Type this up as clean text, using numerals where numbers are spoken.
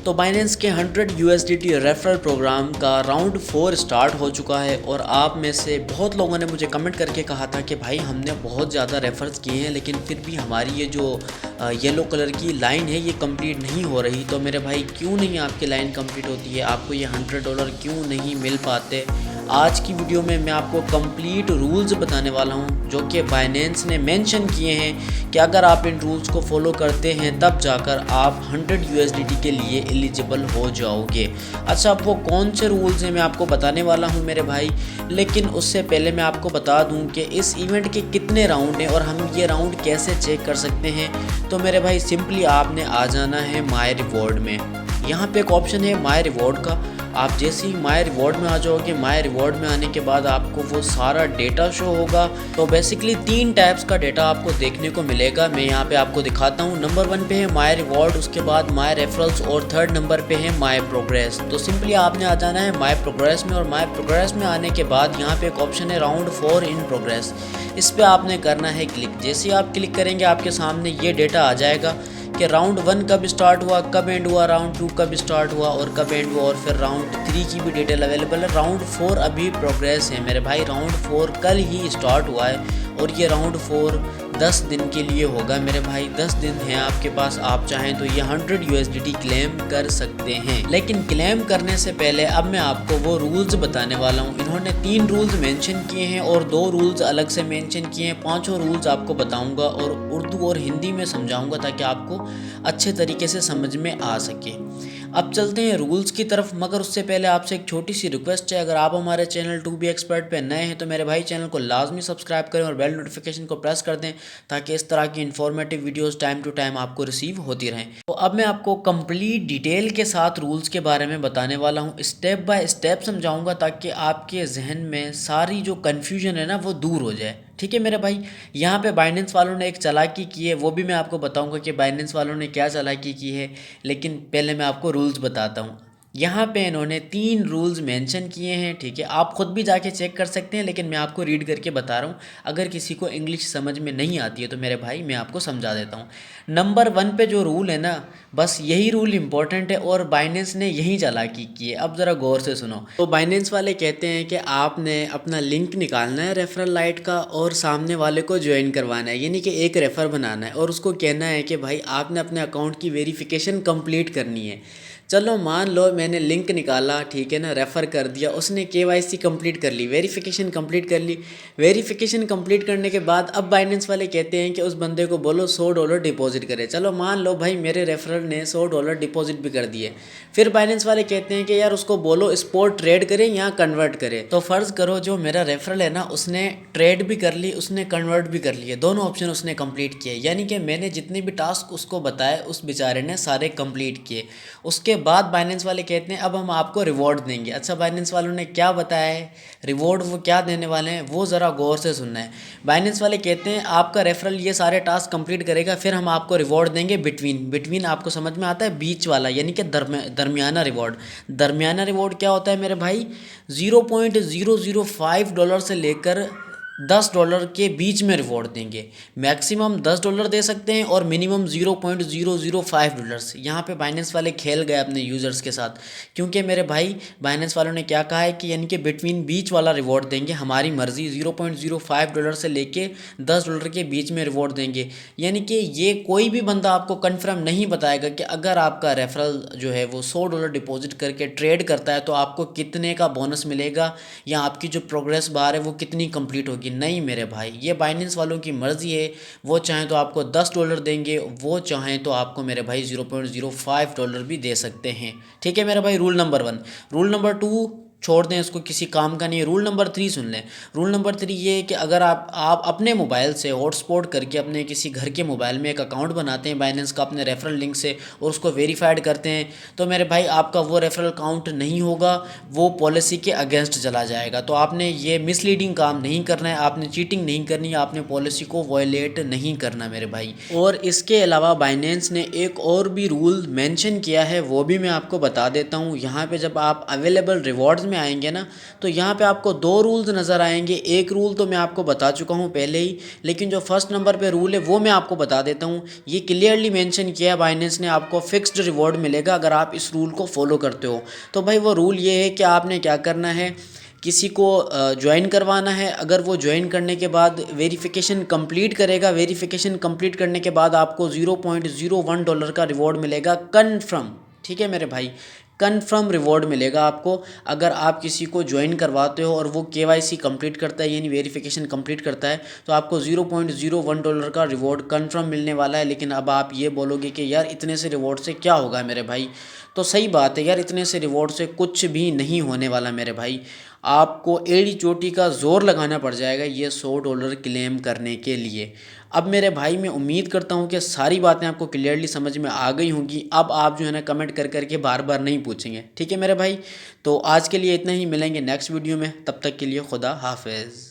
तो बाइनेंस के 100 USDT referral programme का राउंड 4 स्टार्ट हो चुका है और आप में से बहुत लोगों ने मुझे कमेंट करके कहा था कि भाई हमने बहुत ज़्यादा रेफर्स किए हैं लेकिन फिर भी हमारी ये जो येलो कलर की लाइन है ये कंप्लीट नहीं हो रही। तो मेरे भाई क्यों नहीं आपकी लाइन कंप्लीट होती है, आपको ये $100 क्यों नहीं मिल पाते। आज की वीडियो में मैं आपको कंप्लीट रूल्स बताने वाला हूँ जो कि बाइनेंस ने मेंशन किए हैं कि अगर आप इन रूल्स को फॉलो करते हैं तब जाकर आप 100 USDT के लिए एलिजिबल हो जाओगे। अच्छा, अब वो कौन से रूल्स हैं मैं आपको बताने वाला हूँ मेरे भाई, लेकिन उससे पहले मैं आपको बता दूँ कि इस इवेंट के कितने राउंड हैं और हम ये राउंड कैसे चेक कर सकते हैं। तो मेरे भाई सिंपली आपने आ जाना है माय रिवॉर्ड में। यहाँ पे एक ऑप्शन है माय रिवॉर्ड का। आप जैसे ही माय रिवॉर्ड में आ जाओगे, माय रिवॉर्ड में आने के बाद आपको वो सारा डेटा शो होगा। तो बेसिकली 3 टाइप्स का डेटा आपको देखने को मिलेगा। मैं यहाँ पे आपको दिखाता हूँ। नंबर 1 पे है माय रिवॉर्ड, उसके बाद माय रेफरल्स और 3rd नंबर पे है माय प्रोग्रेस। तो सिंपली आपने आ जाना है माय प्रोग्रेस में और माय प्रोग्रेस में आने के बाद यहाँ पे एक ऑप्शन है राउंड 4 इन प्रोग्रेस। इस पर आपने करना है क्लिक। जैसे ही आप क्लिक करेंगे आपके सामने ये डेटा आ जाएगा कि राउंड 1 कब स्टार्ट हुआ, कब एंड हुआ, राउंड 2 कब स्टार्ट हुआ और कब एंड हुआ, और फिर राउंड 3 की भी डिटेल अवेलेबल है। राउंड 4 अभी प्रोग्रेस है मेरे भाई। राउंड 4 कल ही स्टार्ट हुआ है और ये राउंड 4 10 दिन के लिए होगा मेरे भाई। 10 दिन हैं आपके पास, आप चाहें तो ये 100 USDT क्लेम कर सकते हैं। लेकिन क्लेम करने से पहले अब मैं आपको वो रूल्स बताने वाला हूँ। इन्होंने 3 रूल्स मेंशन किए हैं और 2 रूल्स अलग से मेंशन किए हैं। 5 रूल्स आपको बताऊंगा और उर्दू और हिंदी में समझाऊंगा ताकि आपको अच्छे तरीके से समझ में आ सके। अब चलते हैं रूल्स की तरफ, मगर उससे पहले आपसे एक छोटी सी रिक्वेस्ट है। अगर आप हमारे चैनल 2B एक्सपर्ट पे नए हैं तो मेरे भाई चैनल को लाजमी सब्सक्राइब करें और बेल नोटिफिकेशन को प्रेस कर दें ताकि इस तरह की informative videos time to time आपको रिसीव होती रहें। तो अब मैं आपको कंप्लीट डिटेल के साथ रूल्स के बारे में बताने वाला हूँ। स्टेप बाय स्टेप समझाऊंगा ताकि आपके जहन में सारी जो कन्फ्यूजन है ना वो दूर हो जाए। ठीक है मेरे भाई। यहाँ पे बाइनेंस वालों ने एक चालाकी की है, वो भी मैं आपको बताऊंगा कि बाइनेंस वालों ने क्या चालाकी की है, लेकिन पहले मैं आपको रूल्स बताता हूँ। यहाँ पे इन्होंने 3 रूल्स मेंशन किए हैं। ठीक है, आप खुद भी जाके चेक कर सकते हैं, लेकिन मैं आपको रीड करके बता रहा हूँ। अगर किसी को इंग्लिश समझ में नहीं आती है तो मेरे भाई मैं आपको समझा देता हूँ। नंबर 1 पे जो रूल है ना, बस यही रूल इंपॉर्टेंट है और बाइनेंस ने यही चालाकी की है। अब ज़रा गौर से सुनो। तो बाइनेंस वाले कहते हैं कि आपने अपना लिंक निकालना है रेफरल लाइट का और सामने वाले को ज्वाइन करवाना है, यानी कि एक रेफर बनाना है और उसको कहना है कि भाई आपने अपने अकाउंट की वेरिफिकेशन कंप्लीट करनी है। चलो मान लो मैंने लिंक निकाला, ठीक है ना, रेफ़र कर दिया, उसने KYC कंप्लीट कर ली, वेरिफिकेशन कंप्लीट कर ली। वेरिफिकेशन कंप्लीट करने के बाद अब बाइनेंस वाले कहते हैं कि उस बंदे को बोलो $100 डिपॉजिट करे। चलो मान लो भाई मेरे रेफरल ने $100 डिपॉजिट भी कर दिए। फिर बाइनेंस वाले कहते हैं कि यार उसको बोलो स्पॉट ट्रेड करे या कन्वर्ट करे। तो फ़र्ज़ करो जो मेरा रेफरल है ना उसने ट्रेड भी कर ली, उसने कन्वर्ट भी कर लिए, दोनों ऑप्शन उसने कंप्लीट किए। यानी कि मैंने जितने भी टास्क उसको बताए उस बेचारे ने सारे कंप्लीट किए। उसके बाद बाइनेंस वाले कहते हैं अब हम आपको रिवॉर्ड देंगे। अच्छा, बाइनेंस वालों ने क्या बताया है, रिवॉर्ड वो क्या देने वाले हैं वो ज़रा गौर से सुनना है। बाइनेंस वाले कहते हैं आपका रेफरल ये सारे टास्क कंप्लीट करेगा, फिर हम आपको रिवॉर्ड देंगे बिटवीन आपको समझ में आता है, बीच वाला, यानी कि दरमियाना रिवॉर्ड। दरमियाना रिवॉर्ड क्या होता है मेरे भाई, $0.005 से लेकर $10 के बीच में रिवॉर्ड देंगे। मैक्सिमम $10 दे सकते हैं और मिनिमम $0.005। यहाँ पे बाइनेंस वाले खेल गए अपने यूज़र्स के साथ, क्योंकि मेरे भाई बाइनेंस वालों ने क्या कहा है कि यानी कि बिटवीन बीच वाला रिवॉर्ड देंगे, हमारी मर्ज़ी, $0.05 से लेके $10 के बीच में रिवॉर्ड देंगे। यानी कि ये कोई भी बंदा आपको कन्फर्म नहीं बताएगा कि अगर आपका रेफरल जो है वो $100 डिपॉजिट करके ट्रेड करता है तो आपको कितने का बोनस मिलेगा या आपकी जो प्रोग्रेस बार है वो कितनी कंप्लीट होगी। नहीं मेरे भाई, ये बाइनेंस वालों की मर्ज़ी है। वो चाहें तो आपको $10 देंगे, वो चाहें तो आपको मेरे भाई $0.05 भी दे सकते हैं। ठीक है मेरे भाई, रूल नंबर 1। रूल नंबर 2 छोड़ दें, उसको किसी काम का नहीं है। रूल नंबर 3 सुन लें। रूल नंबर 3 ये है कि अगर आप अपने मोबाइल से हॉटस्पॉट करके अपने किसी घर के मोबाइल में एक अकाउंट बनाते हैं बाइनेंस का अपने रेफरल लिंक से और उसको वेरीफाइड करते हैं तो मेरे भाई आपका वो रेफरल काउंट नहीं होगा, वो पॉलिसी के अगेंस्ट चला जाएगा। तो आपने ये मिसलीडिंग काम नहीं करना है, आपने चीटिंग नहीं करनी है, आपने पॉलिसी को वायलेट नहीं करना मेरे भाई। और इसके अलावा बाइनेंस ने एक और भी रूल मेंशन किया है, वो भी मैं आपको बता देता हूँ। यहाँ पे जब आप अवेलेबल रिवॉर्ड्स में आएंगे ना, तो यहाँ पे आपको दो रूल्स नज़र आएंगे। एक रूल तो मैं आपको बता चुका हूँ पहले ही, लेकिन जो फर्स्ट नंबर पे रूल है वो मैं आपको बता देता हूँ। ये क्लियरली मेंशन किया है बाइनेंस ने, आपको फिक्स्ड रिवॉर्ड मिलेगा अगर आप इस रूल को फॉलो करते हो। तो भाई वो रूल ये है कि आपने क्या करना है, किसी को ज्वाइन करवाना है। अगर वो ज्वाइन करने के बाद वेरिफिकेशन कंप्लीट करेगा, वेरिफिकेशन कंप्लीट करने के बाद आपको $0.01 का रिवॉर्ड मिलेगा कन्फर्म। ठीक है मेरे भाई, कन्फर्म रिवॉर्ड मिलेगा आपको अगर आप किसी को ज्वाइन करवाते हो और वो केवाईसी कंप्लीट करता है, यानी वेरिफिकेशन कंप्लीट करता है, तो आपको $0.01 का रिवॉर्ड कन्फर्म मिलने वाला है। लेकिन अब आप ये बोलोगे कि यार इतने से रिवॉर्ड से क्या होगा मेरे भाई, तो सही बात है यार, इतने से रिवॉर्ड से कुछ भी नहीं होने वाला मेरे भाई। आपको एड़ी चोटी का ज़ोर लगाना पड़ जाएगा ये $100 क्लेम करने के लिए। अब मेरे भाई मैं उम्मीद करता हूँ कि सारी बातें आपको क्लियरली समझ में आ गई होंगी। अब आप जो है ना कमेंट कर करके बार बार नहीं पूछेंगे, ठीक है मेरे भाई। तो आज के लिए इतना ही, मिलेंगे नेक्स्ट वीडियो में, तब तक के लिए खुदा हाफिज़।